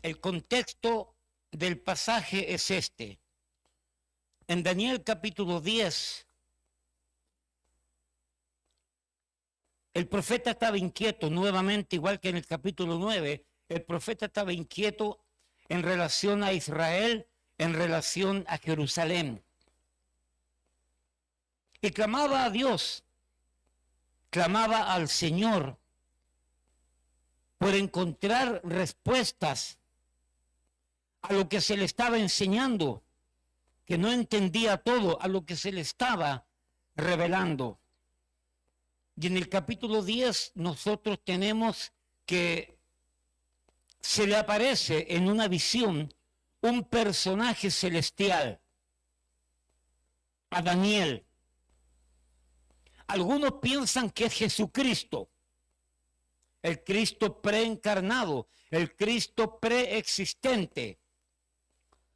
El contexto del pasaje es este. En Daniel capítulo 10, el profeta estaba inquieto nuevamente, igual que en el capítulo 9. El profeta estaba inquieto en relación a Israel, en relación a Jerusalén. Y clamaba a Dios, clamaba al Señor por encontrar respuestas a lo que se le estaba enseñando, que no entendía todo, a lo que se le estaba revelando. Y en el capítulo 10 nosotros tenemos que se le aparece en una visión un personaje celestial, a Daniel. Algunos piensan que es Jesucristo, el Cristo preencarnado, el Cristo preexistente.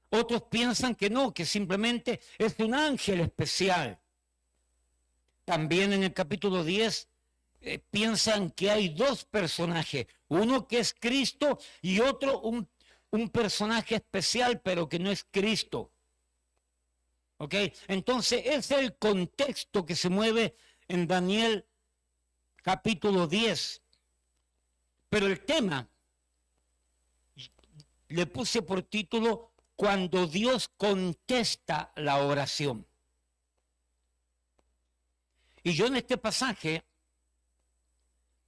Otros piensan que no, que simplemente es un ángel especial. También en el capítulo 10 piensan que hay dos personajes, uno que es Cristo y otro un personaje especial, pero que no es Cristo. ¿Ok? Entonces ese es el contexto que se mueve en Daniel capítulo 10. Pero el tema le puse por título Cuando Dios contesta la oración. Y yo en este pasaje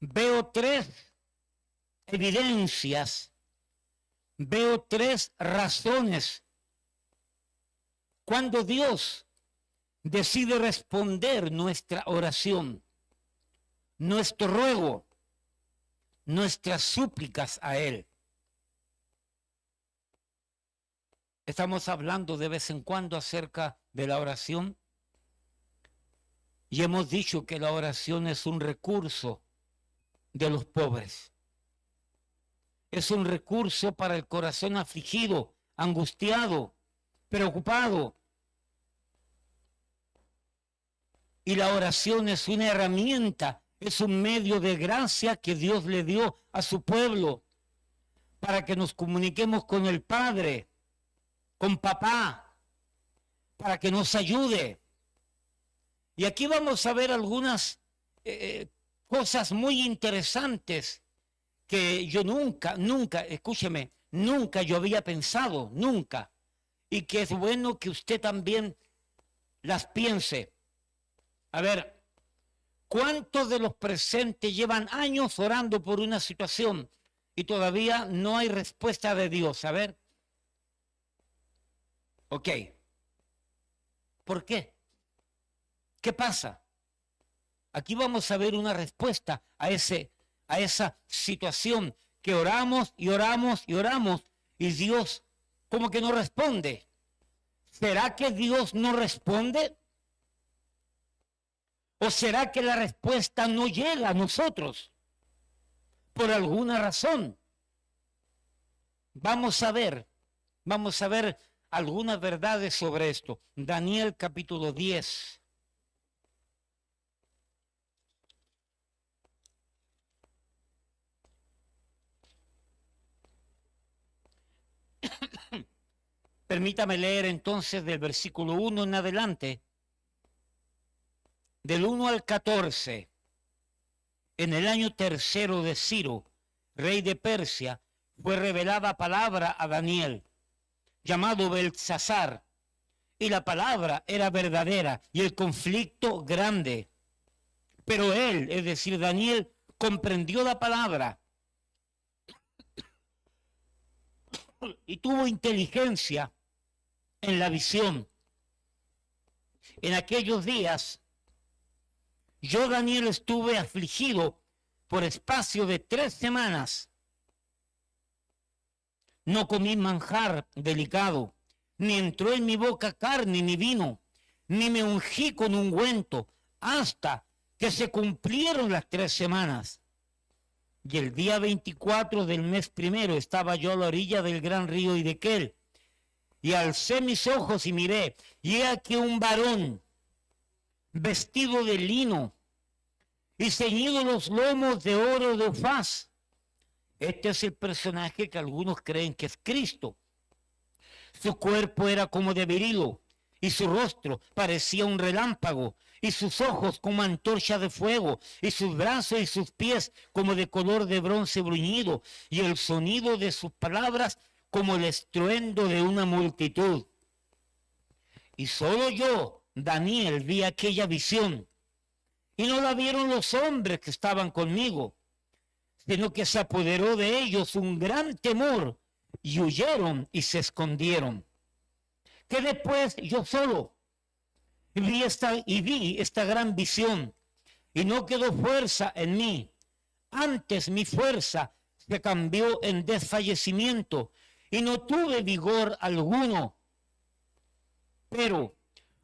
veo tres evidencias, veo tres razones cuando Dios decide responder nuestra oración, nuestro ruego, nuestras súplicas a Él. Estamos hablando de vez en cuando acerca de la oración y hemos dicho que la oración es un recurso de los pobres. Es un recurso para el corazón afligido, angustiado, preocupado. Y la oración es una herramienta, es un medio de gracia que Dios le dio a su pueblo para que nos comuniquemos con el Padre, con papá, para que nos ayude. Y aquí vamos a ver algunas cosas muy interesantes que yo nunca, escúcheme, nunca yo había pensado, nunca. Y que es bueno que usted también las piense. A ver, ¿cuántos de los presentes llevan años orando por una situación y todavía no hay respuesta de Dios? A ver. Ok. ¿Por qué? ¿Qué pasa? Aquí vamos a ver una respuesta a esa situación que oramos y oramos y oramos y Dios como que no responde. ¿Será que Dios no responde? ¿O será que la respuesta no llega a nosotros? Por alguna razón. Vamos a ver algunas verdades sobre esto. Daniel capítulo 10. Permítame leer entonces del versículo 1 en adelante. Del 1 al 14. En el año tercero de Ciro, rey de Persia, fue revelada palabra a Daniel, llamado Beltsasar, y la palabra era verdadera y el conflicto grande. Pero él, es decir, Daniel, comprendió la palabra y tuvo inteligencia en la visión. En aquellos días, yo, Daniel, estuve afligido por espacio de 3 semanas. No comí manjar delicado, ni entró en mi boca carne ni vino, ni me ungí con ungüento, hasta que se cumplieron las 3 semanas. Y el día 24 del mes primero estaba yo a la orilla del gran río Hiddekel, y alcé mis ojos y miré, y he aquí un varón vestido de lino y ceñido los lomos de oro de Ufaz, Este es el personaje que algunos creen que es Cristo. Su cuerpo era como de berilo, y su rostro parecía un relámpago, y sus ojos como antorcha de fuego, y sus brazos y sus pies como de color de bronce bruñido, y el sonido de sus palabras como el estruendo de una multitud. Y solo yo, Daniel, vi aquella visión, y no la vieron los hombres que estaban conmigo, sino que se apoderó de ellos un gran temor, y huyeron y se escondieron. Que después yo solo vi esta gran visión, y no quedó fuerza en mí. Antes mi fuerza se cambió en desfallecimiento, y no tuve vigor alguno. Pero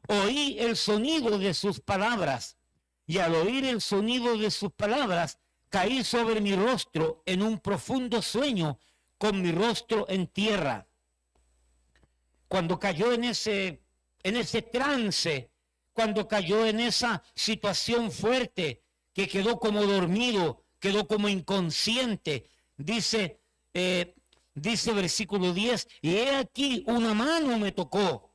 oí el sonido de sus palabras, y al oír el sonido de sus palabras, caí sobre mi rostro en un profundo sueño, con mi rostro en tierra. Cuando cayó en ese trance, cuando cayó en esa situación fuerte, que quedó como dormido, quedó como inconsciente, dice versículo 10, y he aquí una mano me tocó.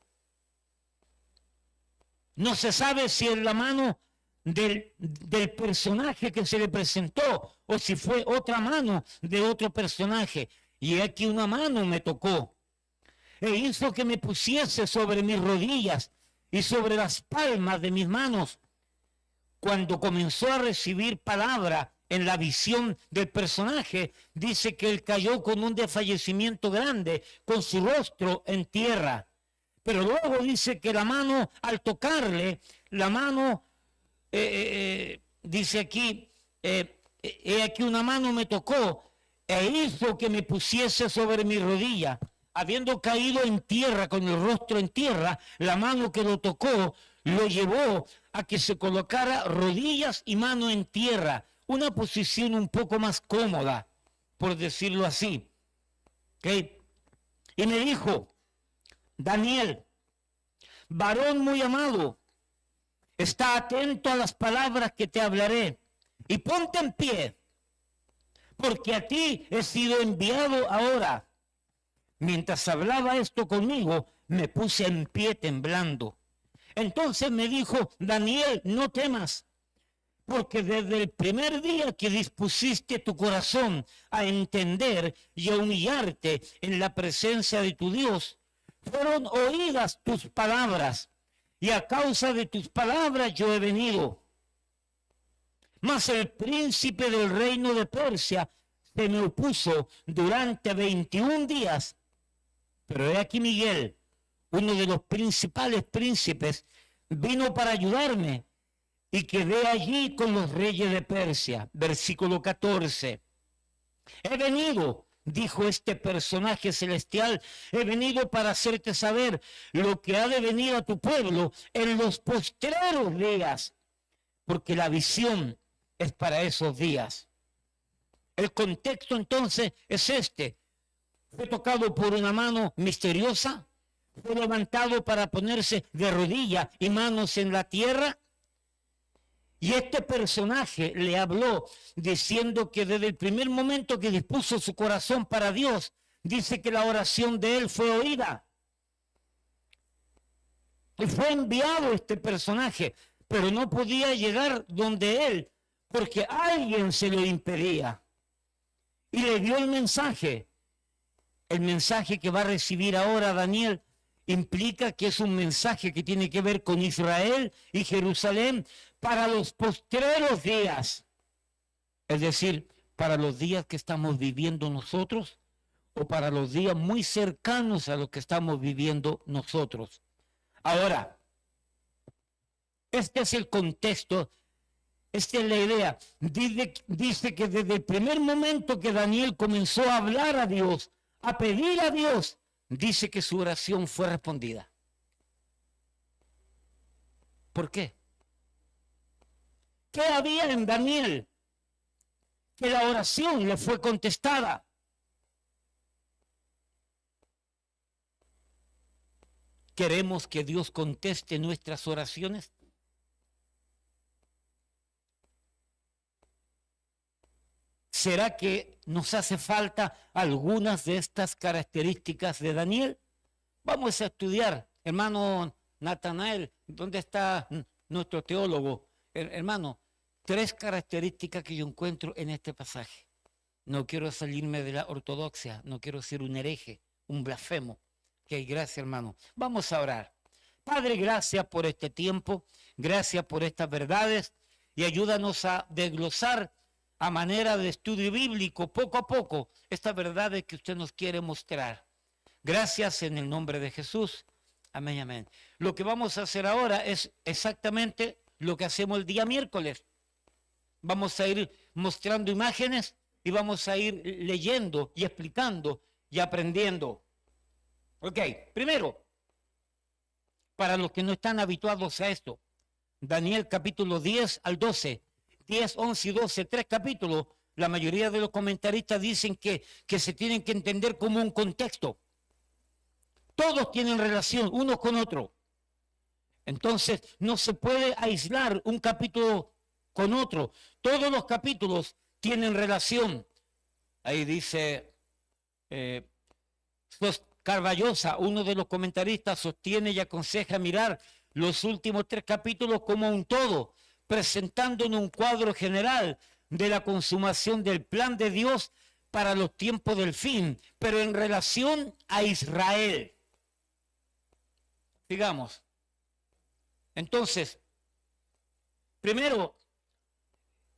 No se sabe si es la mano del personaje que se le presentó o si fue otra mano de otro personaje. Y aquí una mano me tocó e hizo que me pusiese sobre mis rodillas y sobre las palmas de mis manos. Cuando comenzó a recibir palabra en la visión del personaje, dice que él cayó con un desfallecimiento grande, con su rostro en tierra. Pero luego dice que la mano, al tocarle, la mano, dice aquí, he aquí una mano me tocó e hizo que me pusiese sobre mi rodilla. Habiendo caído en tierra, con el rostro en tierra, la mano que lo tocó lo llevó a que se colocara rodillas y mano en tierra, una posición un poco más cómoda, por decirlo así. ¿Okay? Y me dijo: Daniel, varón muy amado, está atento a las palabras que te hablaré y ponte en pie, porque a ti he sido enviado ahora. Mientras hablaba esto conmigo, me puse en pie temblando. Entonces me dijo: Daniel, no temas, porque desde el primer día que dispusiste tu corazón a entender y a humillarte en la presencia de tu Dios, fueron oídas tus palabras, y a causa de tus palabras yo he venido. Mas el príncipe del reino de Persia se me opuso durante 21 días. Pero he aquí Miguel, uno de los principales príncipes, vino para ayudarme y quedé allí con los reyes de Persia. Versículo 14. He venido, dijo este personaje celestial, he venido para hacerte saber lo que ha de venir a tu pueblo en los postreros días, porque la visión es para esos días. El contexto entonces es este. Fue tocado por una mano misteriosa, fue levantado para ponerse de rodillas y manos en la tierra. Y este personaje le habló diciendo que desde el primer momento que dispuso su corazón para Dios, dice que la oración de él fue oída. Y fue enviado este personaje, pero no podía llegar donde él, porque alguien se lo impedía. Y le dio el mensaje. El mensaje que va a recibir ahora Daniel implica que es un mensaje que tiene que ver con Israel y Jerusalén para los postreros días. Es decir, para los días que estamos viviendo nosotros o para los días muy cercanos a los que estamos viviendo nosotros. Ahora, este es el contexto, esta es la idea. Dice que desde el primer momento que Daniel comenzó a hablar a Dios, a pedir a Dios, dice que su oración fue respondida. ¿Por qué? ¿Qué había en Daniel? Que la oración le fue contestada. ¿Queremos que Dios conteste nuestras oraciones? ¿Será que nos hace falta algunas de estas características de Daniel? Vamos a estudiar, hermano Natanael, ¿dónde está nuestro teólogo? Hermano, 3 características que yo encuentro en este pasaje. No quiero salirme de la ortodoxia, no quiero ser un hereje, un blasfemo. Ok, gracias, hermano. Vamos a orar. Padre, gracias por este tiempo, gracias por estas verdades y ayúdanos a desglosar a manera de estudio bíblico, poco a poco, estas verdades que usted nos quiere mostrar. Gracias en el nombre de Jesús. Amén, amén. Lo que vamos a hacer ahora es exactamente lo que hacemos el día miércoles. Vamos a ir mostrando imágenes y vamos a ir leyendo y explicando y aprendiendo. Ok, primero, para los que no están habituados a esto, Daniel capítulo 10 al 12, 10, 11 y 12, 3 capítulos, la mayoría de los comentaristas dicen que se tienen que entender como un contexto. Todos tienen relación unos con otros. Entonces, no se puede aislar un capítulo con otro. Todos los capítulos tienen relación. Ahí dice Carballosa, uno de los comentaristas, sostiene y aconseja mirar los últimos 3 capítulos como un todo, presentándonos un cuadro general de la consumación del plan de Dios para los tiempos del fin, pero en relación a Israel. Digamos. Entonces, primero,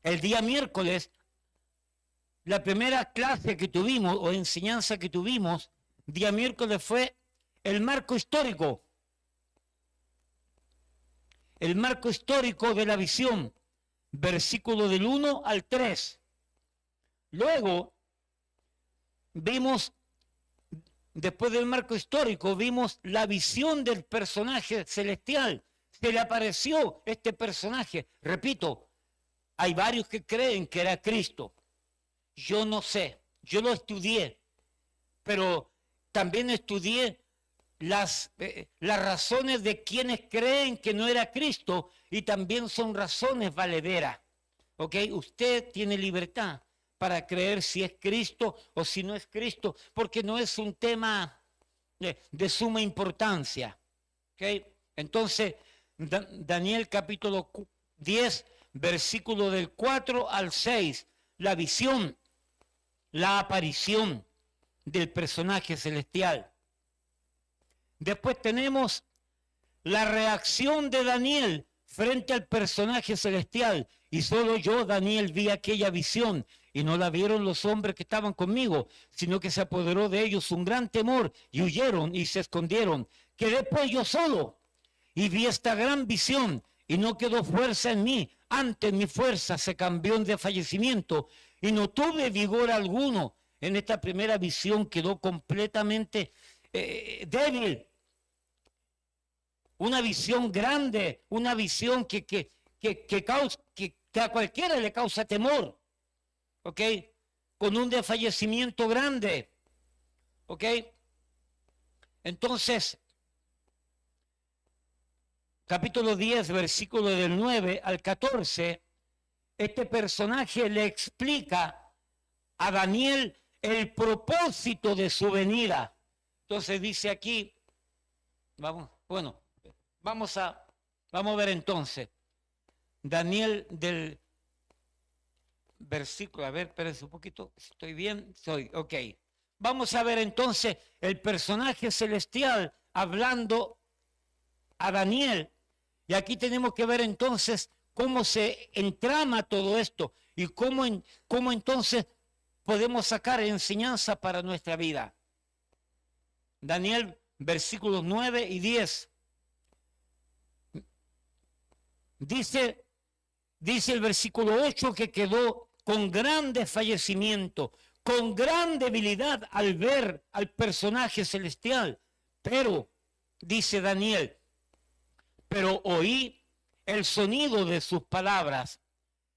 el día miércoles, la primera clase que tuvimos o enseñanza que tuvimos, día miércoles, fue el marco histórico. El marco histórico de la visión, versículo del 1 al 3. Luego, vimos, después del marco histórico, vimos la visión del personaje celestial. Se le apareció este personaje. Repito, hay varios que creen que era Cristo. Yo no sé, yo lo estudié, pero también estudié las razones de quienes creen que no era Cristo y también son razones valederas. ¿Ok? Usted tiene libertad para creer si es Cristo o si no es Cristo, porque no es un tema de suma importancia. ¿Ok? Entonces, Daniel capítulo 10, versículo del 4 al 6, la visión, la aparición del personaje celestial. Después tenemos la reacción de Daniel frente al personaje celestial. Y solo yo, Daniel, vi aquella visión y no la vieron los hombres que estaban conmigo, sino que se apoderó de ellos un gran temor y huyeron y se escondieron. Quedé pues yo solo y vi esta gran visión y no quedó fuerza en mí. Antes mi fuerza se cambió en desfallecimiento y no tuve vigor alguno. En esta primera visión quedó completamente débil. Una visión grande, una visión que a cualquiera le causa temor, ¿ok? Con un desfallecimiento grande, ¿ok? Entonces, capítulo 10, versículo del 9 al 14, este personaje le explica a Daniel el propósito de su venida. Entonces dice aquí, vamos a ver entonces, Daniel del versículo, a ver, espérense un poquito, estoy bien, ok. Vamos a ver entonces el personaje celestial hablando a Daniel. Y aquí tenemos que ver entonces cómo se entrama todo esto y cómo entonces podemos sacar enseñanza para nuestra vida. Daniel, versículos 9 y 10. Dice el versículo 8 que quedó con gran desfallecimiento, con gran debilidad al ver al personaje celestial. Pero, dice Daniel, pero oí el sonido de sus palabras,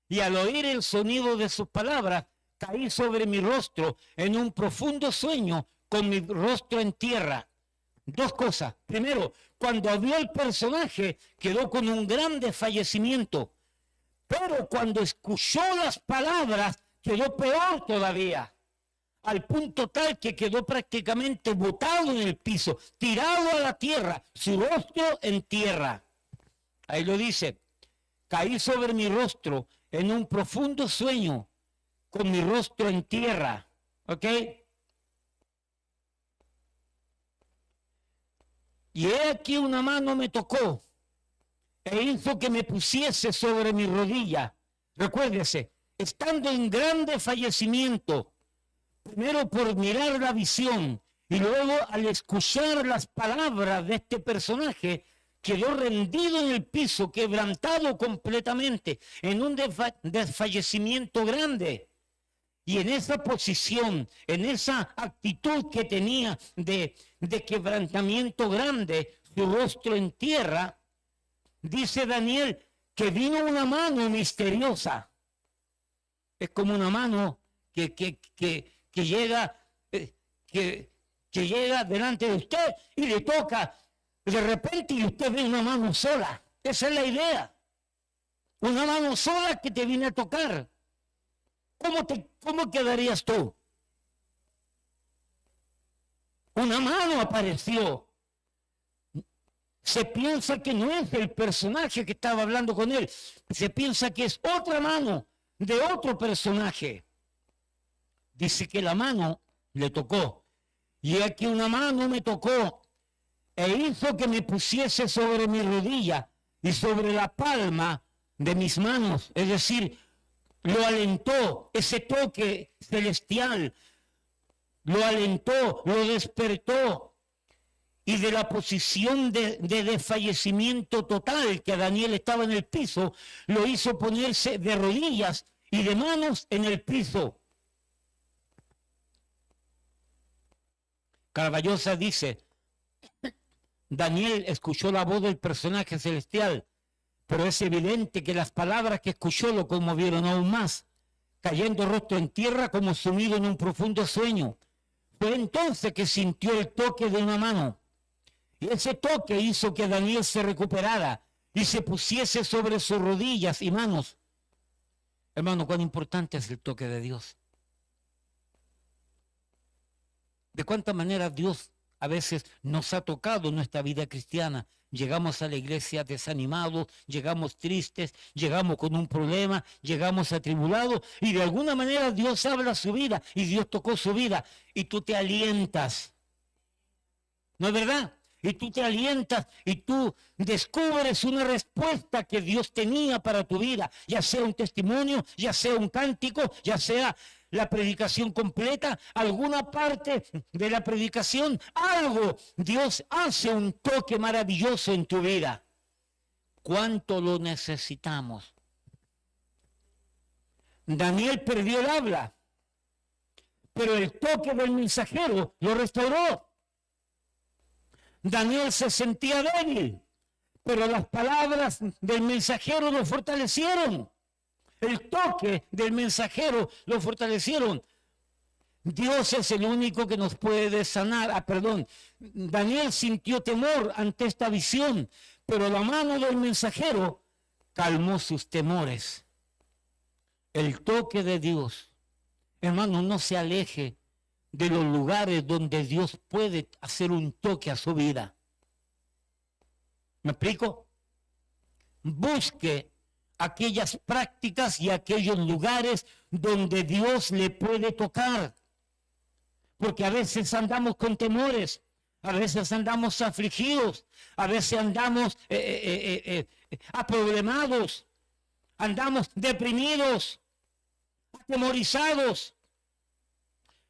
y al oír el sonido de sus palabras, caí sobre mi rostro en un profundo sueño con mi rostro en tierra. Dos cosas. Primero, cuando vio el personaje, quedó con un gran desfallecimiento. Pero cuando escuchó las palabras, quedó peor todavía, al punto tal que quedó prácticamente botado en el piso, tirado a la tierra, su rostro en tierra. Ahí lo dice, caí sobre mi rostro en un profundo sueño, con mi rostro en tierra. ¿Ok? Y he aquí una mano me tocó e hizo que me pusiese sobre mi rodilla. Recuérdese, estando en grande fallecimiento, primero por mirar la visión y luego al escuchar las palabras de este personaje, quedó rendido en el piso, quebrantado completamente, en un desfallecimiento grande. Y en esa posición, en esa actitud que tenía de quebrantamiento grande, su rostro en tierra, dice Daniel que vino una mano misteriosa. Es como una mano que llega, que llega delante de usted y le toca de repente y usted ve una mano sola. Esa es la idea. Una mano sola que te viene a tocar. ¿Cómo quedarías tú? Una mano apareció. Se piensa que no es el personaje que estaba hablando con él. Se piensa que es otra mano de otro personaje. Dice que la mano le tocó. Y aquí una mano me tocó e hizo que me pusiese sobre mi rodilla y sobre la palma de mis manos. Es decir, lo alentó, ese toque celestial, lo alentó, lo despertó. Y de la posición de desfallecimiento total que Daniel estaba en el piso, lo hizo ponerse de rodillas y de manos en el piso. Carballosa dice, Daniel escuchó la voz del personaje celestial, pero es evidente que las palabras que escuchó lo conmovieron aún más, cayendo rostro en tierra como sumido en un profundo sueño. Fue entonces que sintió el toque de una mano. Y ese toque hizo que Daniel se recuperara y se pusiese sobre sus rodillas y manos. Hermano, cuán importante es el toque de Dios. De cuánta manera Dios a veces nos ha tocado en nuestra vida cristiana. Llegamos a la iglesia desanimados, llegamos tristes, llegamos con un problema, llegamos atribulados y de alguna manera Dios habla su vida y Dios tocó su vida y tú te alientas. ¿No es verdad? Y tú te alientas y tú descubres una respuesta que Dios tenía para tu vida, ya sea un testimonio, ya sea un cántico, ya sea la predicación completa, alguna parte de la predicación, algo, Dios hace un toque maravilloso en tu vida. ¿Cuánto lo necesitamos? Daniel perdió el habla, pero el toque del mensajero lo restauró. Daniel se sentía débil, pero las palabras del mensajero lo fortalecieron. El toque del mensajero lo fortalecieron. Dios es el único que nos puede sanar. Daniel sintió temor ante esta visión, pero la mano del mensajero calmó sus temores. El toque de Dios. Hermano, no se aleje de los lugares donde Dios puede hacer un toque a su vida. ¿Me explico? Busque aquellas prácticas y aquellos lugares donde Dios le puede tocar. Porque a veces andamos con temores, a veces andamos afligidos, a veces andamos aproblemados, andamos deprimidos, atemorizados,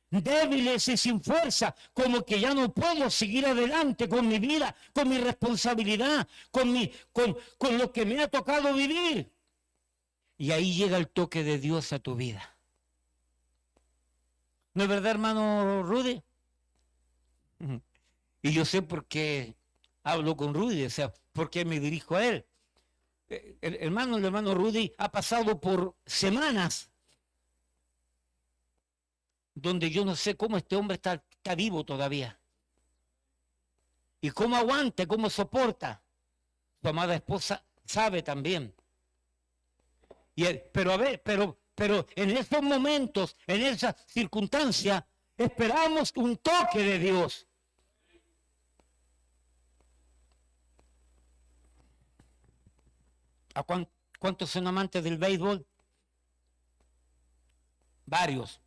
débiles y sin fuerza, como que ya no puedo seguir adelante con mi vida, con mi responsabilidad, con lo que me ha tocado vivir. Y ahí llega el toque de Dios a tu vida. ¿No es verdad, hermano Rudy? Y yo sé por qué hablo con Rudy, o sea, por qué me dirijo a él. El hermano Rudy ha pasado por semanas donde yo no sé cómo este hombre está vivo todavía. Y cómo aguanta, cómo soporta. Su amada esposa sabe también. Pero pero en esos momentos, en esas circunstancias, esperamos un toque de Dios. ¿A cuántos son amantes del béisbol? Varios.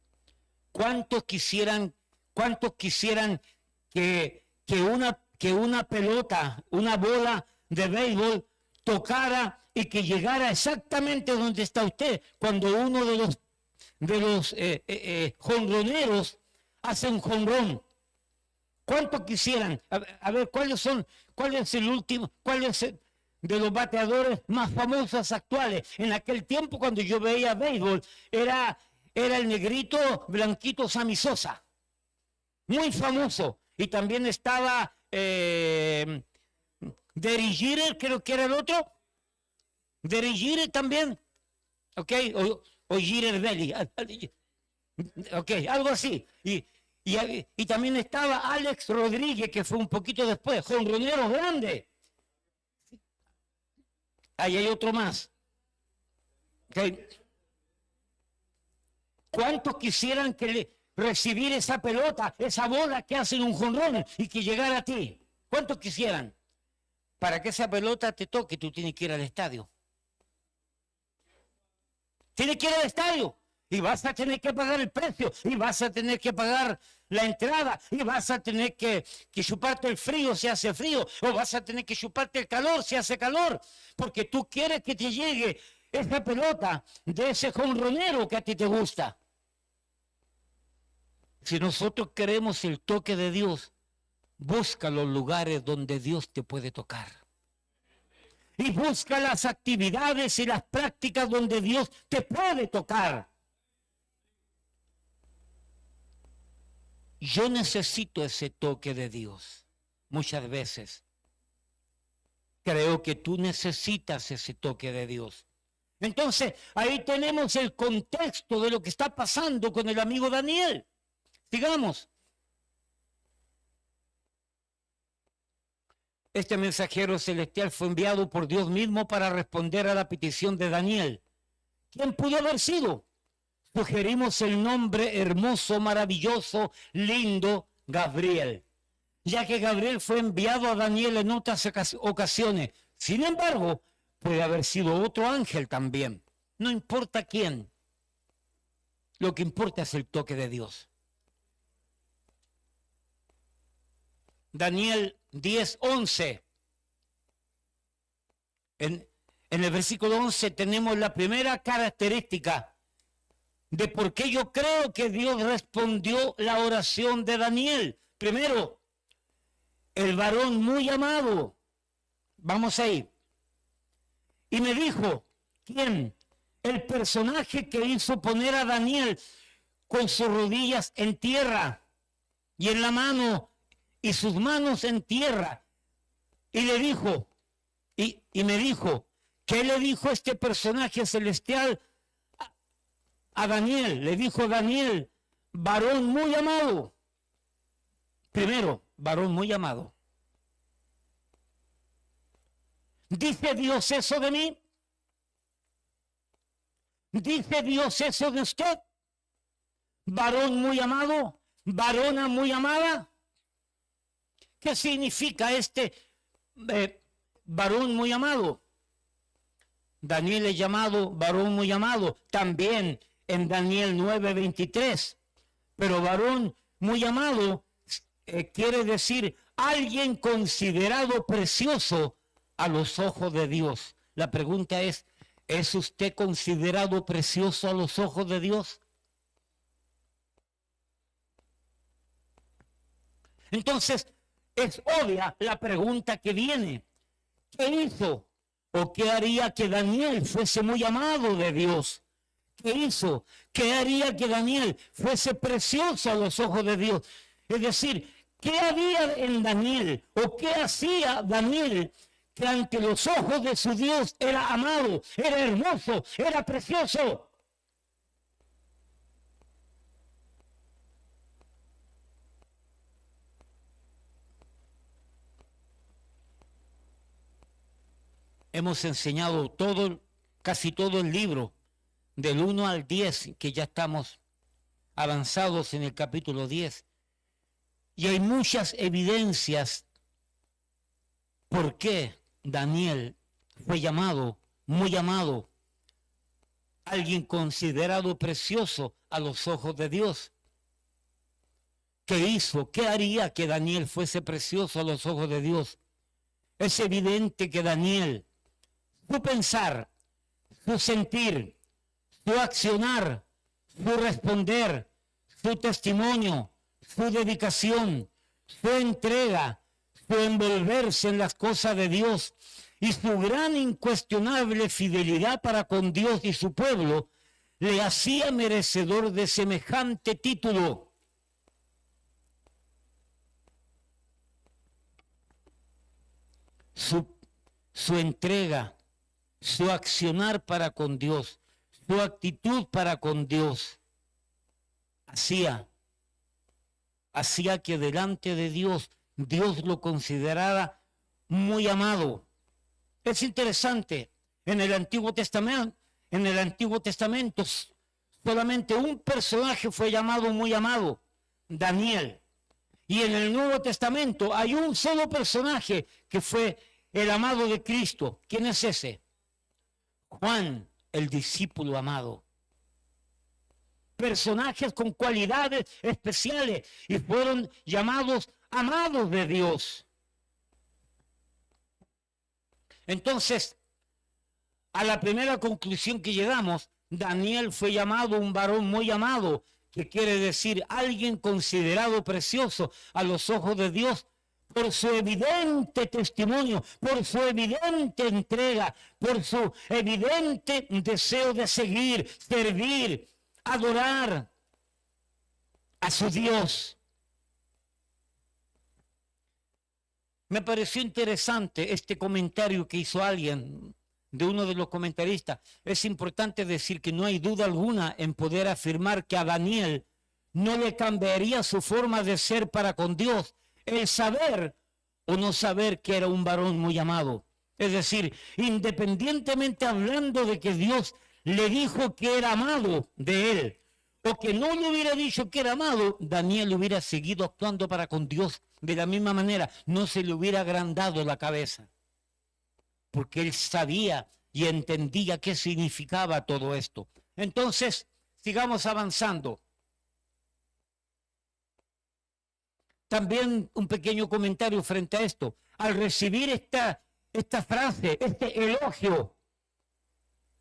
¿Cuántos quisieran que una pelota, una bola de béisbol tocara y que llegara exactamente donde está usted cuando uno de los jonroneros hace un jonrón? ¿Cuántos quisieran? A ver, ¿cuál es el último, de los bateadores más famosos actuales? En aquel tiempo, cuando yo veía béisbol, era el negrito blanquito Sammy Sosa, muy famoso. Y también estaba Derek Jeter, creo que era el otro. Derek Jeter también, ok, o Jeter Belly, ok, algo así. Y también estaba Alex Rodríguez, que fue un poquito después, jonronero grande. Ahí hay otro más. Okay. ¿Cuántos quisieran recibir esa pelota, esa bola que hacen un jonrón y que llegara a ti? ¿Cuántos quisieran? Para que esa pelota te toque, tú tienes que ir al estadio. Tienes que ir al estadio. Y vas a tener que pagar el precio, y vas a tener que pagar la entrada, y vas a tener que chuparte el frío si hace frío, o vas a tener que chuparte el calor si hace calor, porque tú quieres que te llegue esa pelota de ese jonronero que a ti te gusta. Si nosotros queremos el toque de Dios, busca los lugares donde Dios te puede tocar. Y busca las actividades y las prácticas donde Dios te puede tocar. Yo necesito ese toque de Dios. Muchas veces creo que tú necesitas ese toque de Dios. Entonces, ahí tenemos el contexto de lo que está pasando con el amigo Daniel. Sigamos. Este mensajero celestial fue enviado por Dios mismo para responder a la petición de Daniel. ¿Quién pudo haber sido? Sugerimos el nombre hermoso, maravilloso, lindo, Gabriel, ya que Gabriel fue enviado a Daniel en otras ocasiones. Sin embargo, puede haber sido otro ángel también. No importa quién. Lo que importa es el toque de Dios. Daniel 10:11. En el versículo 11 tenemos la primera característica de por qué yo creo que Dios respondió la oración de Daniel. Primero, el varón muy amado. Vamos ahí. Y me dijo, ¿quién? El personaje que hizo poner a Daniel con sus rodillas en tierra y en la mano y sus manos en tierra. Y le dijo, y me dijo, ¿qué le dijo este personaje celestial a Daniel? Le dijo Daniel, varón muy amado. Primero, varón muy amado. ¿Dice Dios eso de mí? ¿Dice Dios eso de usted? Varón muy amado, varona muy amada. ¿Qué significa este varón muy amado? Daniel es llamado varón muy amado, también en Daniel 9:23. Pero varón muy amado quiere decir alguien considerado precioso a los ojos de Dios. La pregunta ¿es usted considerado precioso a los ojos de Dios? Entonces, es obvia la pregunta que viene. ¿Qué hizo o qué haría que Daniel fuese muy amado de Dios? ¿Qué hizo? ¿Qué haría que Daniel fuese precioso a los ojos de Dios? Es decir, ¿qué había en Daniel o qué hacía Daniel que ante los ojos de su Dios era amado, era hermoso, era precioso? Hemos enseñado casi todo el libro del 1 al 10, que ya estamos avanzados en el capítulo 10. Y hay muchas evidencias por qué Daniel fue llamado, muy amado, alguien considerado precioso a los ojos de Dios. ¿Qué hizo? ¿Qué haría que Daniel fuese precioso a los ojos de Dios? Es evidente que Daniel, su pensar, su sentir, su accionar, su responder, su testimonio, su dedicación, su entrega, su envolverse en las cosas de Dios y su gran incuestionable fidelidad para con Dios y su pueblo le hacía merecedor de semejante título. Su entrega, su accionar para con Dios, su actitud para con Dios, hacía que delante de Dios, Dios lo considerara muy amado. Es interesante, en el Antiguo Testamento solamente un personaje fue llamado muy amado, Daniel. Y en el Nuevo Testamento hay un solo personaje que fue el amado de Cristo. ¿Quién es ese? Juan, el discípulo amado. Personajes con cualidades especiales y fueron llamados amados de Dios. Entonces, a la primera conclusión que llegamos, Daniel fue llamado un varón muy amado, que quiere decir alguien considerado precioso a los ojos de Dios por su evidente testimonio, por su evidente entrega, por su evidente deseo de seguir, servir, adorar a su Dios. Me pareció interesante este comentario que hizo alguien de uno de los comentaristas. Es importante decir que no hay duda alguna en poder afirmar que a Daniel no le cambiaría su forma de ser para con Dios el saber o no saber que era un varón muy amado. Es decir, independientemente hablando de que Dios le dijo que era amado de él, o que no le hubiera dicho que era amado, Daniel hubiera seguido actuando para con Dios de la misma manera, no se le hubiera agrandado la cabeza, porque él sabía y entendía qué significaba todo esto. Entonces, sigamos avanzando. También un pequeño comentario frente a esto. Al recibir esta frase, este elogio,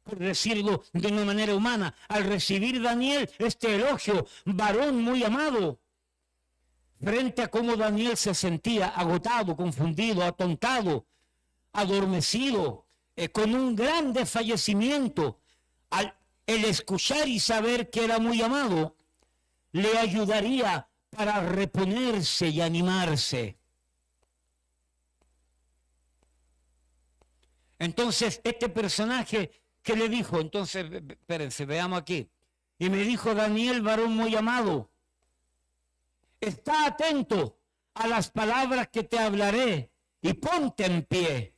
por decirlo de una manera humana, al recibir Daniel este elogio, varón muy amado, frente a cómo Daniel se sentía agotado, confundido, atontado, adormecido, con un gran desfallecimiento, el escuchar y saber que era muy amado, le ayudaría para reponerse y animarse. Entonces, este personaje que le dijo, entonces, espérense, veamos aquí. Y me dijo Daniel, varón muy amado, está atento a las palabras que te hablaré y ponte en pie.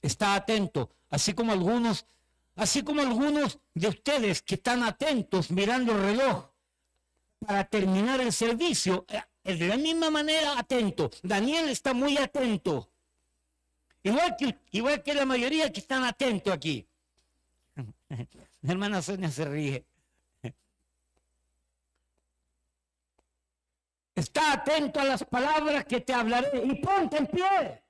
Está atento, así como algunos de ustedes que están atentos mirando el reloj para terminar el servicio, de la misma manera atento. Daniel está muy atento. Igual que la mayoría que están atentos aquí. Mi hermana Sonia se ríe. Está atento a las palabras que te hablaré y ponte en pie.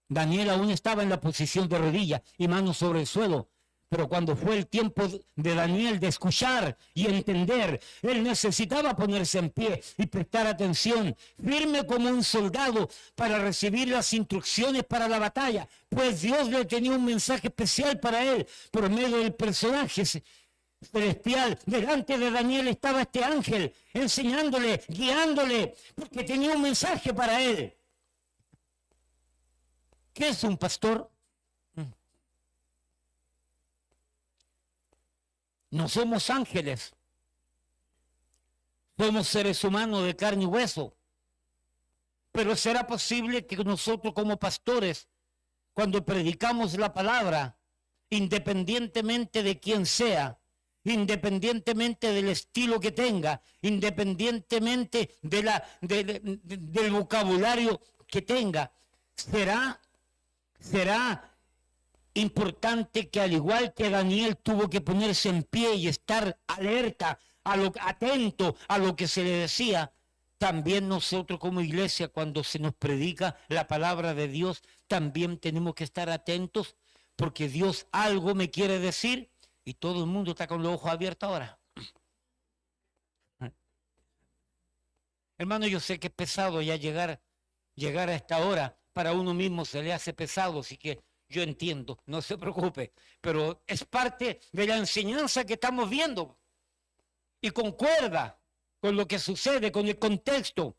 Daniel aún estaba en la posición de rodillas y manos sobre el suelo. Pero cuando fue el tiempo de Daniel de escuchar y entender, él necesitaba ponerse en pie y prestar atención, firme como un soldado para recibir las instrucciones para la batalla, pues Dios le tenía un mensaje especial para él por medio del personaje celestial. Delante de Daniel estaba este ángel enseñándole, guiándole, porque tenía un mensaje para él. ¿Qué es un pastor? No somos ángeles, somos seres humanos de carne y hueso. Pero será posible que nosotros como pastores, cuando predicamos la palabra, independientemente de quién sea, independientemente del estilo que tenga, independientemente del vocabulario que tenga, será importante que, al igual que Daniel tuvo que ponerse en pie y estar alerta, atento a lo que se le decía, también nosotros como iglesia, cuando se nos predica la palabra de Dios, también tenemos que estar atentos, porque Dios algo me quiere decir y todo el mundo está con los ojos abiertos ahora. Hermano, yo sé que es pesado ya llegar a esta hora, para uno mismo se le hace pesado, así que yo entiendo, no se preocupe, pero es parte de la enseñanza que estamos viendo y concuerda con lo que sucede, con el contexto.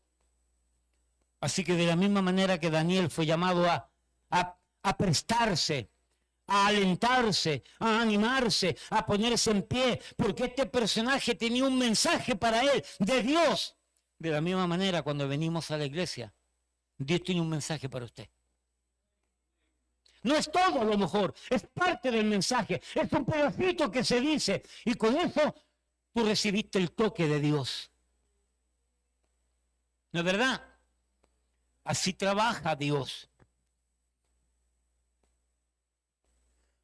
Así que de la misma manera que Daniel fue llamado a prestarse, a alentarse, a animarse, a ponerse en pie, porque este personaje tenía un mensaje para él, de Dios. De la misma manera, cuando venimos a la iglesia, Dios tiene un mensaje para usted. No es todo, a lo mejor, es parte del mensaje, es un pedacito que se dice, y con eso tú recibiste el toque de Dios. ¿No es verdad? Así trabaja Dios.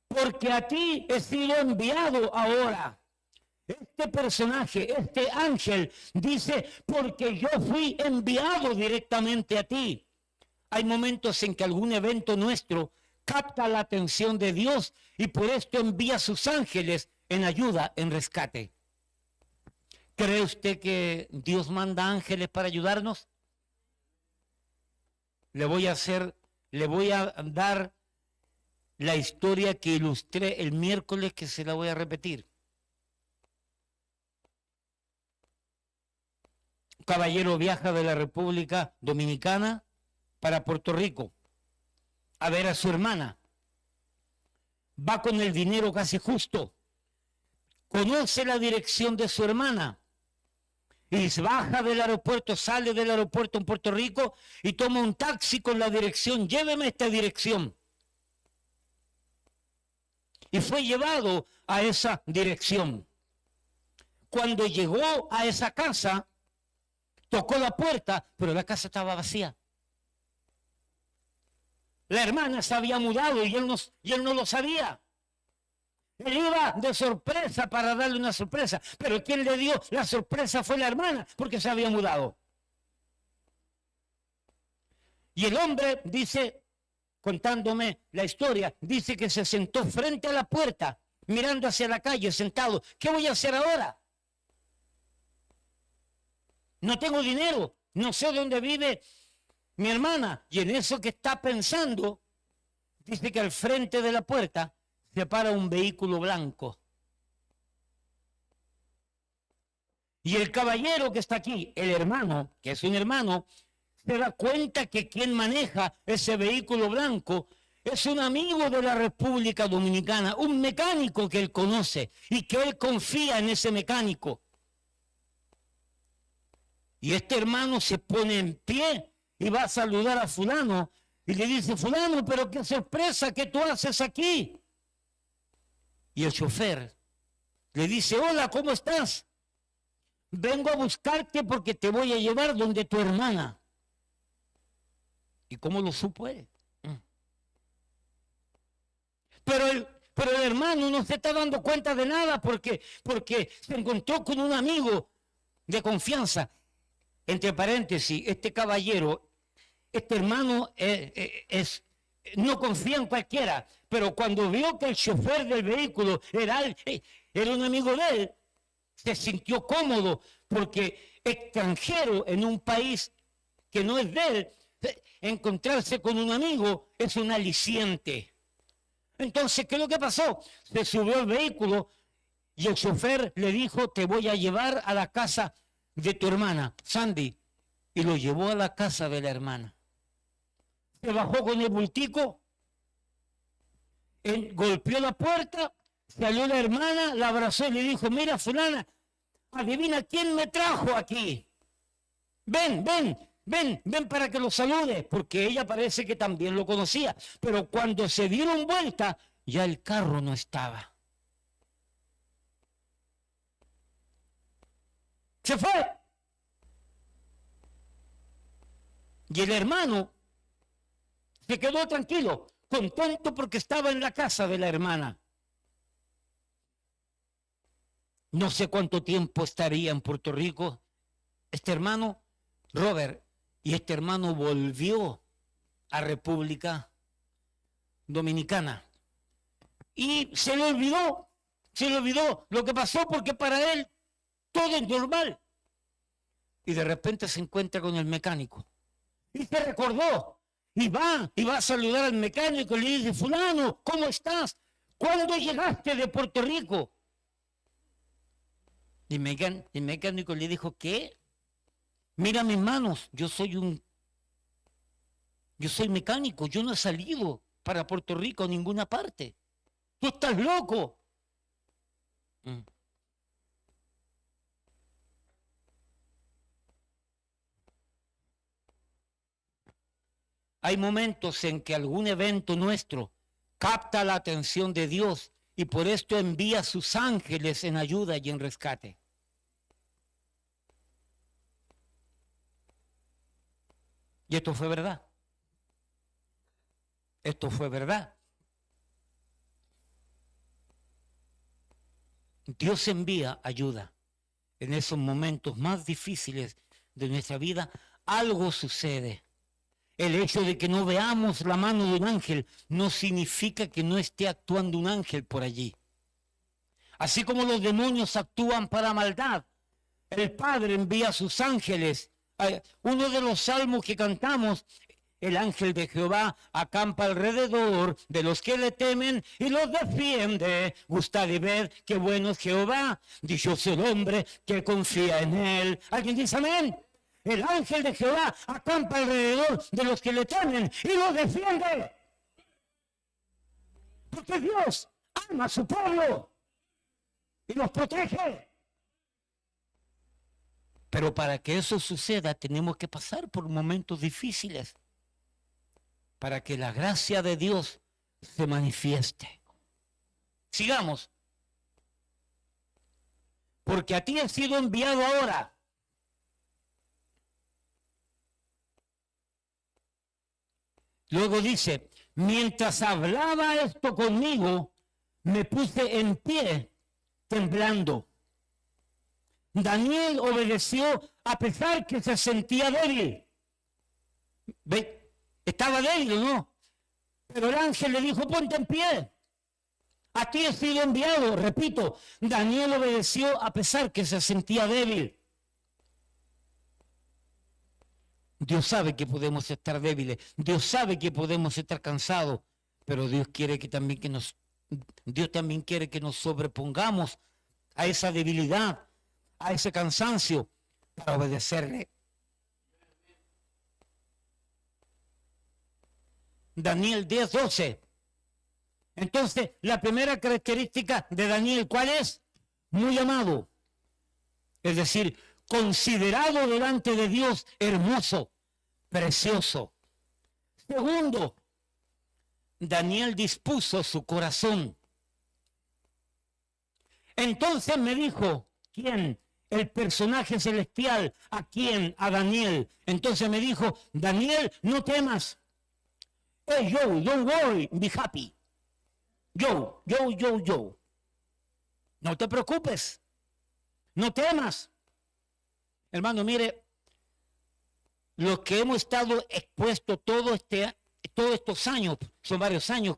Porque a ti he sido enviado ahora. Este personaje, este ángel, dice, porque yo fui enviado directamente a ti. Hay momentos en que algún evento nuestro capta la atención de Dios y por esto envía a sus ángeles en ayuda, en rescate. ¿Cree usted que Dios manda ángeles para ayudarnos? Le voy a dar la historia que ilustré el miércoles, que se la voy a repetir. Un caballero viaja de la República Dominicana para Puerto Rico a ver a su hermana. Va con el dinero casi justo. Conoce la dirección de su hermana. Y baja del aeropuerto, sale del aeropuerto en Puerto Rico y toma un taxi con la dirección. Lléveme a esta dirección. Y fue llevado a esa dirección. Cuando llegó a esa casa, tocó la puerta, pero la casa estaba vacía. La hermana se había mudado y él no lo sabía. Él iba de sorpresa para darle una sorpresa, pero quien le dio la sorpresa fue la hermana, porque se había mudado. Y el hombre dice, contándome la historia, dice que se sentó frente a la puerta, mirando hacia la calle, sentado. ¿Qué voy a hacer ahora? No tengo dinero, no sé dónde vive mi hermana. Y en eso que está pensando, dice que al frente de la puerta se para un vehículo blanco. Y el caballero que está aquí, el hermano, que es un hermano, se da cuenta que quien maneja ese vehículo blanco es un amigo de la República Dominicana, un mecánico que él conoce y que él confía en ese mecánico. Y este hermano se pone en pie y va a saludar a fulano y le dice, fulano, pero qué sorpresa, ¿qué tú haces aquí? Y el chofer le dice, hola, ¿cómo estás? Vengo a buscarte porque te voy a llevar donde tu hermana. ¿Y cómo lo supo él? Pero el hermano no se está dando cuenta de nada porque se encontró con un amigo de confianza. Entre paréntesis, este caballero, este hermano no confía en cualquiera, pero cuando vio que el chofer del vehículo era un amigo de él, se sintió cómodo, porque extranjero en un país que no es de él, encontrarse con un amigo es un aliciente. Entonces, ¿qué es lo que pasó? Se subió al vehículo y el chofer le dijo, te voy a llevar a la casa de tu hermana, Sandy, y lo llevó a la casa de la hermana. Se bajó con el bultico, golpeó la puerta, salió la hermana, la abrazó y le dijo, mira fulana, adivina quién me trajo aquí. Ven para que lo salude, porque ella parece que también lo conocía. Pero cuando se dieron vuelta, ya el carro no estaba. Se fue. Y el hermano se quedó tranquilo, contento porque estaba en la casa de la hermana. No sé cuánto tiempo estaría en Puerto Rico este hermano Robert, y este hermano volvió a República Dominicana. Y se le olvidó lo que pasó, porque para él todo es normal. Y de repente se encuentra con el mecánico. Y se recordó. Y va a saludar al mecánico y le dice: fulano, ¿cómo estás? ¿Cuándo llegaste de Puerto Rico? Y el mecánico le dijo: ¿qué? Mira mis manos, yo soy mecánico, yo no he salido para Puerto Rico a ninguna parte. Tú estás loco. Hay momentos en que algún evento nuestro capta la atención de Dios y por esto envía a sus ángeles en ayuda y en rescate. Y esto fue verdad. Esto fue verdad. Dios envía ayuda en esos momentos más difíciles de nuestra vida. Algo sucede. El hecho de que no veamos la mano de un ángel no significa que no esté actuando un ángel por allí. Así como los demonios actúan para maldad, el Padre envía a sus ángeles. Uno de los salmos que cantamos: el ángel de Jehová acampa alrededor de los que le temen y los defiende. Gustad y ved qué bueno es Jehová. Dichoso el hombre que confía en él. ¿Alguien dice amén? El ángel de Jehová acampa alrededor de los que le temen y los defiende. Porque Dios ama a su pueblo y los protege. Pero para que eso suceda tenemos que pasar por momentos difíciles, para que la gracia de Dios se manifieste. Sigamos. Porque a ti he sido enviado ahora. Luego dice: mientras hablaba esto conmigo, me puse en pie, temblando. Daniel obedeció a pesar que se sentía débil. ¿Ve? Estaba débil, ¿no? Pero el ángel le dijo: ponte en pie. A ti he sido enviado. Repito, Daniel obedeció a pesar que se sentía débil. Dios sabe que podemos estar débiles. Dios sabe que podemos estar cansados. Pero Dios también quiere que nos sobrepongamos a esa debilidad, a ese cansancio, para obedecerle. Daniel 10:12. Entonces, la primera característica de Daniel, ¿cuál es? Muy amado. Es decir, considerado delante de Dios hermoso, precioso. Segundo, Daniel dispuso su corazón. Entonces me dijo: ¿quién? El personaje celestial. ¿A quién? A Daniel. Entonces me dijo: Daniel, no temas. Hey, Joe, don't worry, be happy. Joe. No te preocupes. No temas. Hermano, mire, los que hemos estado expuestos todos estos años, son varios años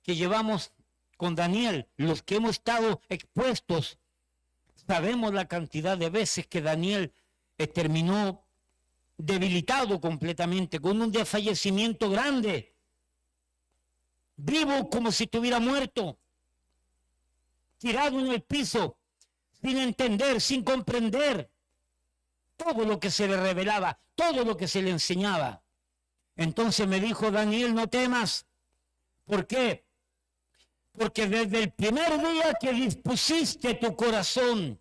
que llevamos con Daniel, los que hemos estado expuestos, sabemos la cantidad de veces que Daniel terminó debilitado completamente, con un desfallecimiento grande, vivo como si estuviera muerto, tirado en el piso, sin entender, sin comprender todo lo que se le revelaba, todo lo que se le enseñaba. Entonces me dijo: Daniel, no temas. ¿Por qué? Porque desde el primer día que dispusiste tu corazón.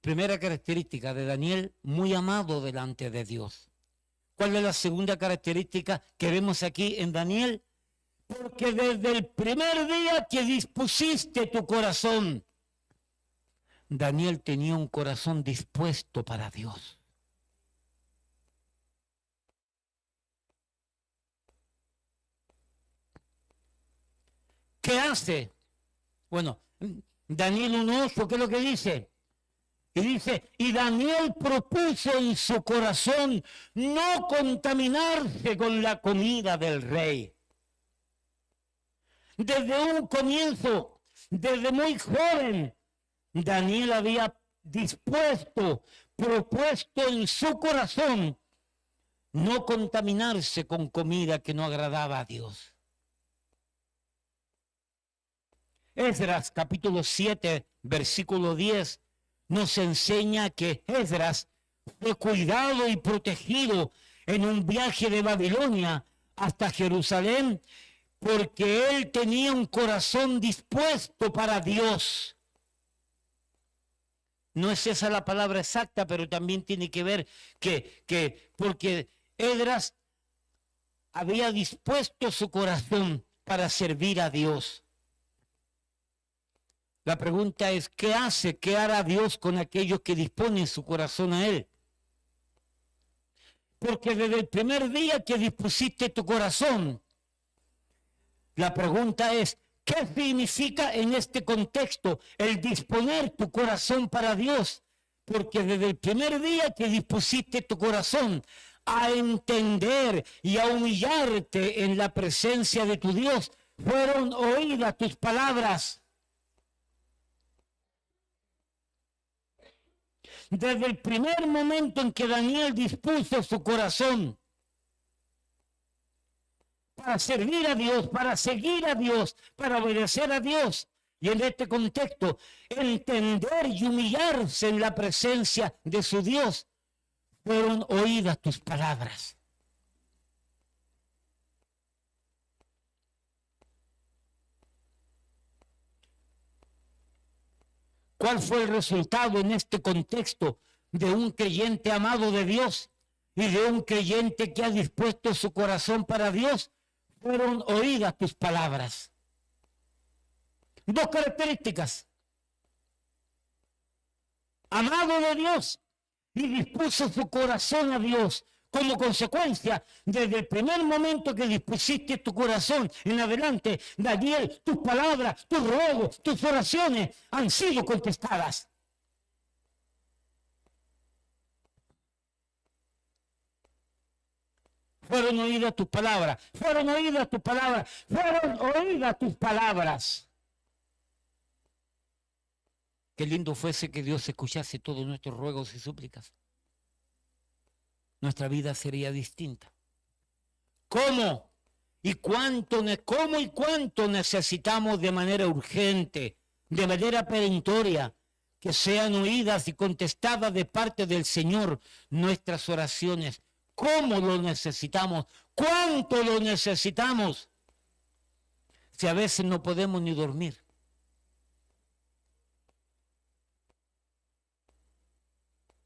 Primera característica de Daniel: muy amado delante de Dios. ¿Cuál es la segunda característica que vemos aquí en Daniel? Porque desde el primer día que dispusiste tu corazón, Daniel tenía un corazón dispuesto para Dios. ¿Qué hace? Bueno, Daniel 1:8, ¿qué es lo que dice? Y dice, y Daniel propuso en su corazón no contaminarse con la comida del rey. Desde un comienzo, desde muy joven, Daniel había propuesto en su corazón no contaminarse con comida que no agradaba a Dios. Esdras capítulo 7, versículo 10, nos enseña que Esdras fue cuidado y protegido en un viaje de Babilonia hasta Jerusalén, porque él tenía un corazón dispuesto para Dios. No es esa la palabra exacta, pero también tiene que ver porque Esdras había dispuesto su corazón para servir a Dios. La pregunta es, ¿qué hace? ¿Qué hará Dios con aquellos que disponen su corazón a Él? Porque desde el primer día que dispusiste tu corazón, la pregunta es, ¿qué significa en este contexto el disponer tu corazón para Dios? Porque desde el primer día que dispusiste tu corazón a entender y a humillarte en la presencia de tu Dios, fueron oídas tus palabras. Desde el primer momento en que Daniel dispuso su corazón para servir a Dios, para seguir a Dios, para obedecer a Dios, y en este contexto, entender y humillarse en la presencia de su Dios, fueron oídas tus palabras. ¿Cuál fue el resultado en este contexto de un creyente amado de Dios y de un creyente que ha dispuesto su corazón para Dios? Fueron oídas tus palabras. Dos características. Amado de Dios y dispuso su corazón a Dios. Como consecuencia, desde el primer momento que dispusiste tu corazón en adelante, Daniel, tus palabras, tus ruegos, tus oraciones han sido contestadas. Fueron oídas tus palabras, fueron oídas tus palabras, fueron oídas tus palabras. Qué lindo fuese que Dios escuchase todos nuestros ruegos y súplicas. Nuestra vida sería distinta. ¿Cómo? ¿Cómo y cuánto necesitamos de manera urgente, de manera perentoria, que sean oídas y contestadas de parte del Señor nuestras oraciones? ¿Cómo lo necesitamos? ¿Cuánto lo necesitamos? Si a veces no podemos ni dormir.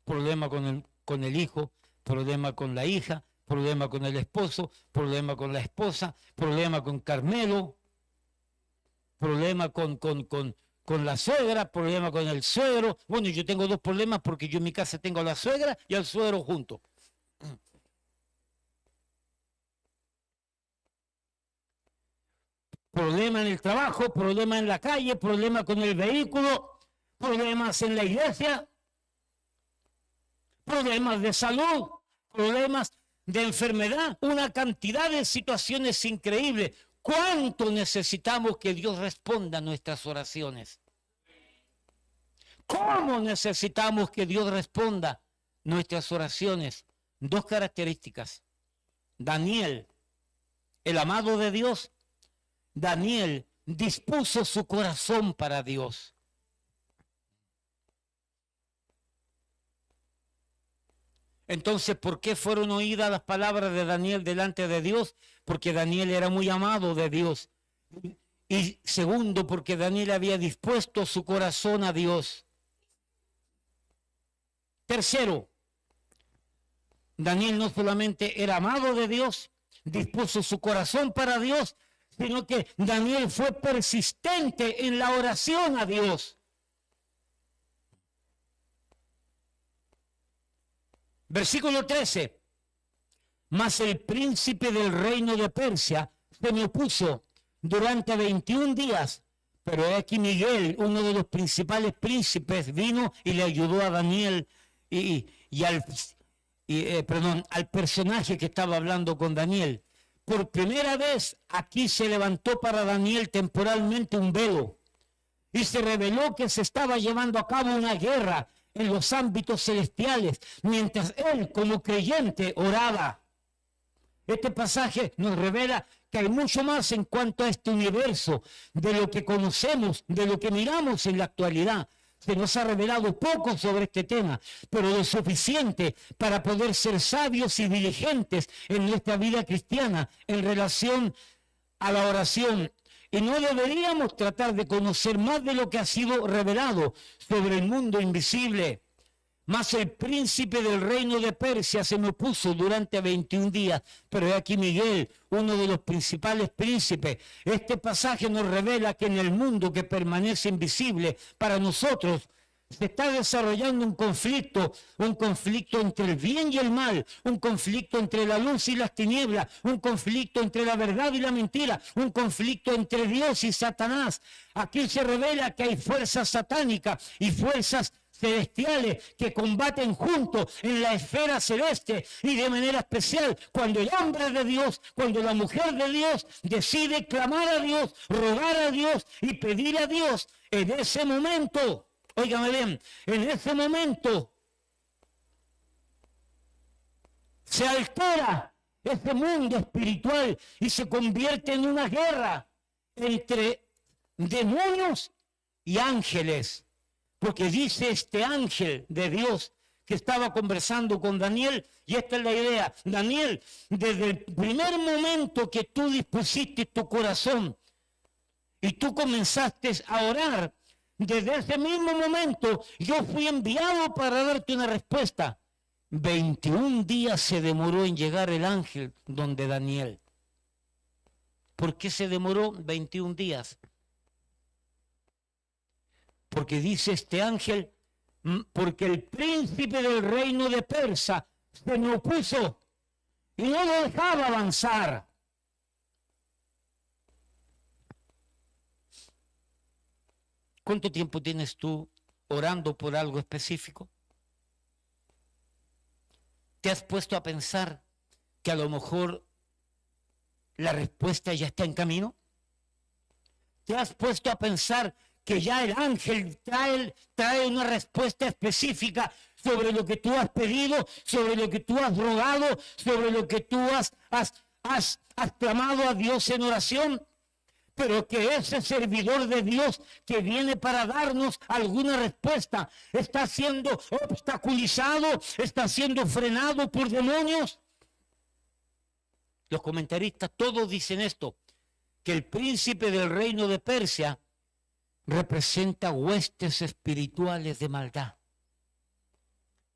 Problema con el hijo, problema con la hija, problema con el esposo, problema con la esposa, problema con Carmelo, problema con la suegra, problema con el suegro. Bueno, yo tengo dos problemas porque yo en mi casa tengo a la suegra y al suegro juntos. Problema en el trabajo, problema en la calle, problema con el vehículo, problemas en la iglesia, problemas de salud, problemas de enfermedad, una cantidad de situaciones increíbles. ¿Cuánto necesitamos que Dios responda a nuestras oraciones? ¿Cómo necesitamos que Dios responda nuestras oraciones? Dos características. Daniel, el amado de Dios, Daniel dispuso su corazón para Dios. Entonces, ¿por qué fueron oídas las palabras de Daniel delante de Dios? Porque Daniel era muy amado de Dios. Y segundo, porque Daniel había dispuesto su corazón a Dios. Tercero, Daniel no solamente era amado de Dios, dispuso su corazón para Dios, sino que Daniel fue persistente en la oración a Dios. Versículo 13. Mas el príncipe del reino de Persia se me opuso durante 21 días. Pero aquí Miguel, uno de los principales príncipes, vino y le ayudó a Daniel al personaje que estaba hablando con Daniel. Por primera vez aquí se levantó para Daniel temporalmente un velo y se reveló que se estaba llevando a cabo una guerra en los ámbitos celestiales, mientras él como creyente oraba. Este pasaje nos revela que hay mucho más en cuanto a este universo, de lo que conocemos, de lo que miramos en la actualidad. Se nos ha revelado poco sobre este tema, pero lo suficiente para poder ser sabios y diligentes en nuestra vida cristiana en relación a la oración. Y no deberíamos tratar de conocer más de lo que ha sido revelado sobre el mundo invisible. Mas el príncipe del reino de Persia se me opuso durante 21 días. Pero aquí Miguel, uno de los principales príncipes. Este pasaje nos revela que en el mundo que permanece invisible para nosotros, se está desarrollando un conflicto entre el bien y el mal, un conflicto entre la luz y las tinieblas, un conflicto entre la verdad y la mentira, un conflicto entre Dios y Satanás. Aquí se revela que hay fuerzas satánicas y fuerzas celestiales que combaten juntos en la esfera celeste, y de manera especial cuando el hombre de Dios, cuando la mujer de Dios decide clamar a Dios, rogar a Dios y pedir a Dios. En ese momento, óigame bien, en ese momento se altera ese mundo espiritual y se convierte en una guerra entre demonios y ángeles. Porque dice este ángel de Dios que estaba conversando con Daniel, y esta es la idea: Daniel, desde el primer momento que tú dispusiste tu corazón y tú comenzaste a orar, desde ese mismo momento yo fui enviado para darte una respuesta. 21 días se demoró en llegar el ángel donde Daniel. ¿Por qué se demoró 21 días? Porque dice este ángel, porque el príncipe del reino de Persia se me opuso y no lo dejaba avanzar. ¿Cuánto tiempo tienes tú orando por algo específico? ¿Te has puesto a pensar que a lo mejor la respuesta ya está en camino? ¿Te has puesto a pensar que ya el ángel trae una respuesta específica sobre lo que tú has pedido, sobre lo que tú has rogado, sobre lo que tú has clamado a Dios en oración? Pero que ese servidor de Dios que viene para darnos alguna respuesta está siendo obstaculizado, está siendo frenado por demonios. Los comentaristas todos dicen esto, que el príncipe del reino de Persia representa huestes espirituales de maldad,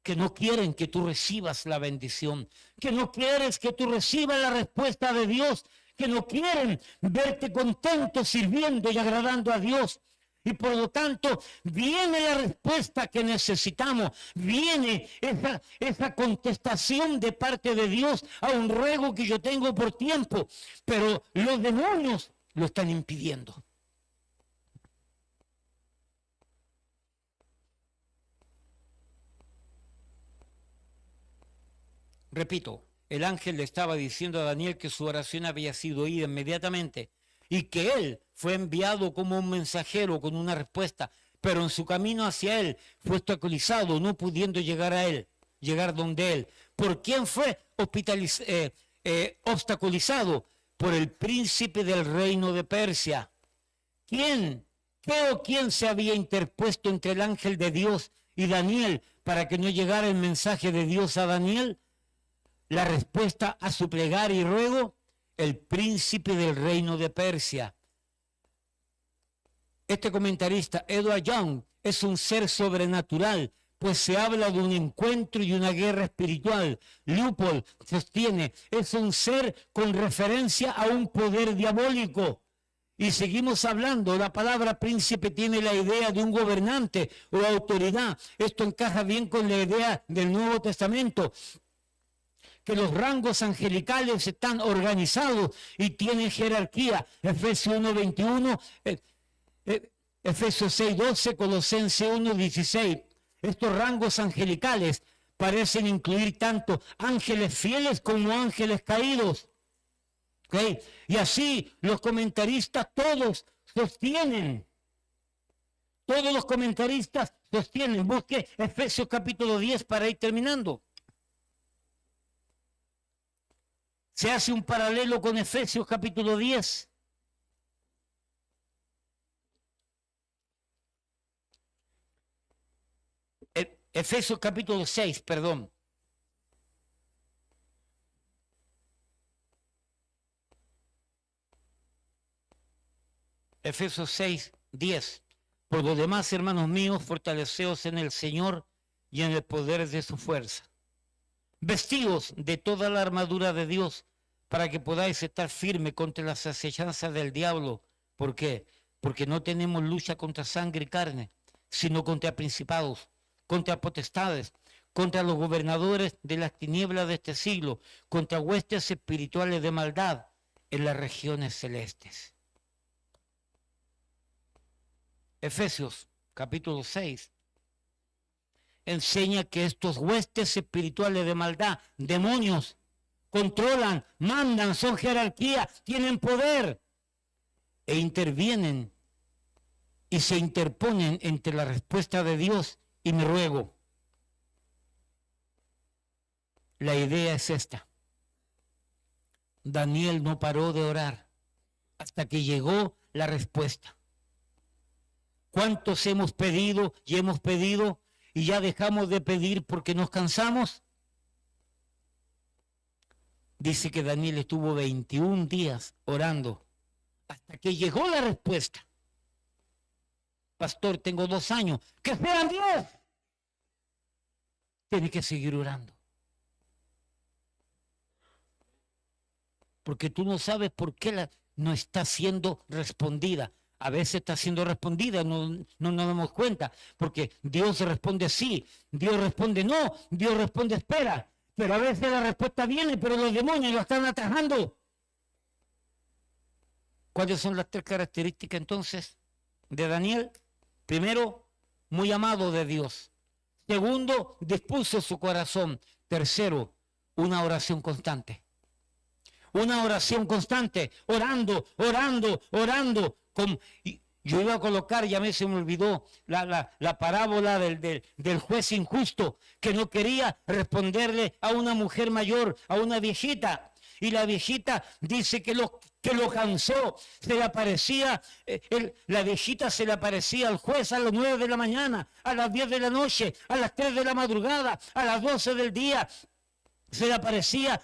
que no quieren que tú recibas la bendición, que no quieres que tú recibas la respuesta de Dios, que no quieren verte contento sirviendo y agradando a Dios. Y por lo tanto viene la respuesta que necesitamos, viene esa contestación de parte de Dios a un ruego que yo tengo por tiempo, pero los demonios lo están impidiendo. Repito, el ángel le estaba diciendo a Daniel que su oración había sido oída inmediatamente y que él fue enviado como un mensajero con una respuesta, pero en su camino hacia él fue obstaculizado, no pudiendo llegar donde él. ¿Por quién fue obstaculizado? Por el príncipe del reino de Persia. ¿Quién se había interpuesto entre el ángel de Dios y Daniel para que no llegara el mensaje de Dios a Daniel? La respuesta a su plegaria y ruego, el príncipe del reino de Persia. Este comentarista, Edward Young, es un ser sobrenatural pues se habla de un encuentro y una guerra espiritual. Leupold sostiene, es un ser con referencia a un poder diabólico. Y seguimos hablando, la palabra príncipe tiene la idea de un gobernante o autoridad. Esto encaja bien con la idea del Nuevo Testamento, que los rangos angelicales están organizados y tienen jerarquía. Efesios 1:21, Efesios 6:12, Colosenses 1:16. Estos rangos angelicales parecen incluir tanto ángeles fieles como ángeles caídos. ¿Okay? Y así los comentaristas todos sostienen. Todos los comentaristas sostienen. Busque Efesios capítulo 10 para ir terminando. Se hace un paralelo con Efesios capítulo 10. Efesios capítulo 6, perdón. Efesios 6, 10. Por lo demás, hermanos míos, fortaleceos en el Señor y en el poder de su fuerza. Vestidos de toda la armadura de Dios para que podáis estar firmes contra las acechanzas del diablo. ¿Por qué? Porque no tenemos lucha contra sangre y carne, sino contra principados, contra potestades, contra los gobernadores de las tinieblas de este siglo, contra huestes espirituales de maldad en las regiones celestes. Efesios capítulo 6 enseña que estos huestes espirituales de maldad, demonios, controlan, mandan, son jerarquía, tienen poder e intervienen y se interponen entre la respuesta de Dios y mi ruego. La idea es esta. Daniel no paró de orar hasta que llegó la respuesta. ¿Cuántos hemos pedido y hemos pedido y ya dejamos de pedir porque nos cansamos? Dice que Daniel estuvo 21 días orando hasta que llegó la respuesta. Pastor, tengo 2 años. ¡Que sean 10! Tiene que seguir orando. Porque tú no sabes por qué no está siendo respondida. A veces está siendo respondida, no nos damos cuenta, porque Dios responde sí, Dios responde no, Dios responde espera, pero a veces la respuesta viene, pero los demonios lo están atajando. ¿Cuáles son las 3 características entonces de Daniel? Primero, muy amado de Dios. Segundo, dispuso su corazón. Tercero, una oración constante. Una oración constante, orando, orando, orando. Yo iba a colocar, ya se me olvidó, la parábola del juez injusto que no quería responderle a una mujer mayor, a una viejita. Y la viejita dice que lo cansó, se le aparecía, la viejita se le aparecía al juez a las 9 de la mañana, a las 10 de la noche, a las 3 de la madrugada, a las 12 del día, se le aparecía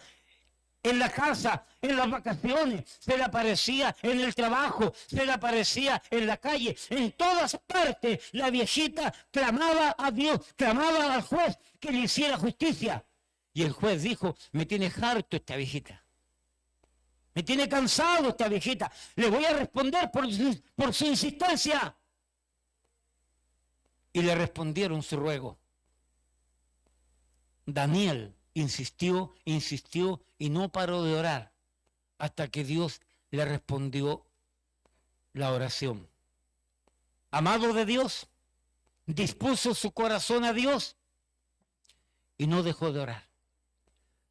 en la casa, en las vacaciones, se le aparecía en el trabajo, se le aparecía en la calle, en todas partes la viejita clamaba a Dios, clamaba al juez que le hiciera justicia. Y el juez dijo, me tiene harto esta viejita, me tiene cansado esta viejita, le voy a responder por su insistencia. Y le respondieron su ruego. Daniel insistió y no paró de orar hasta que Dios le respondió la oración. Amado de Dios, dispuso su corazón a Dios y no dejó de orar.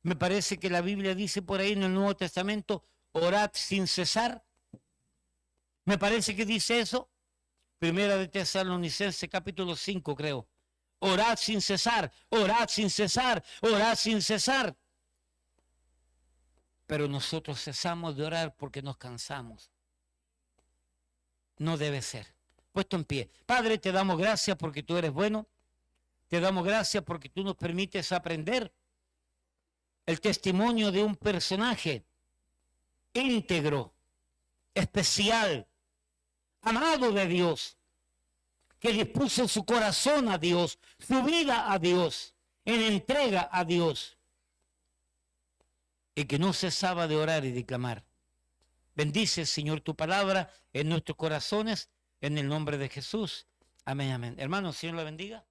Me parece que la Biblia dice por ahí en el Nuevo Testamento, orad sin cesar. Me parece que dice eso. Primera de Tesalonicenses capítulo 5 creo. Orad sin cesar, orad sin cesar, orad sin cesar. Pero nosotros cesamos de orar porque nos cansamos. No debe ser. Puesto en pie. Padre, te damos gracias porque tú eres bueno. Te damos gracias porque tú nos permites aprender el testimonio de un personaje íntegro, especial, amado de Dios, que dispuso su corazón a Dios, su vida a Dios, en entrega a Dios, y que no cesaba de orar y de clamar. Bendice, Señor, tu palabra en nuestros corazones, en el nombre de Jesús. Amén, amén. Hermanos, Señor la bendiga.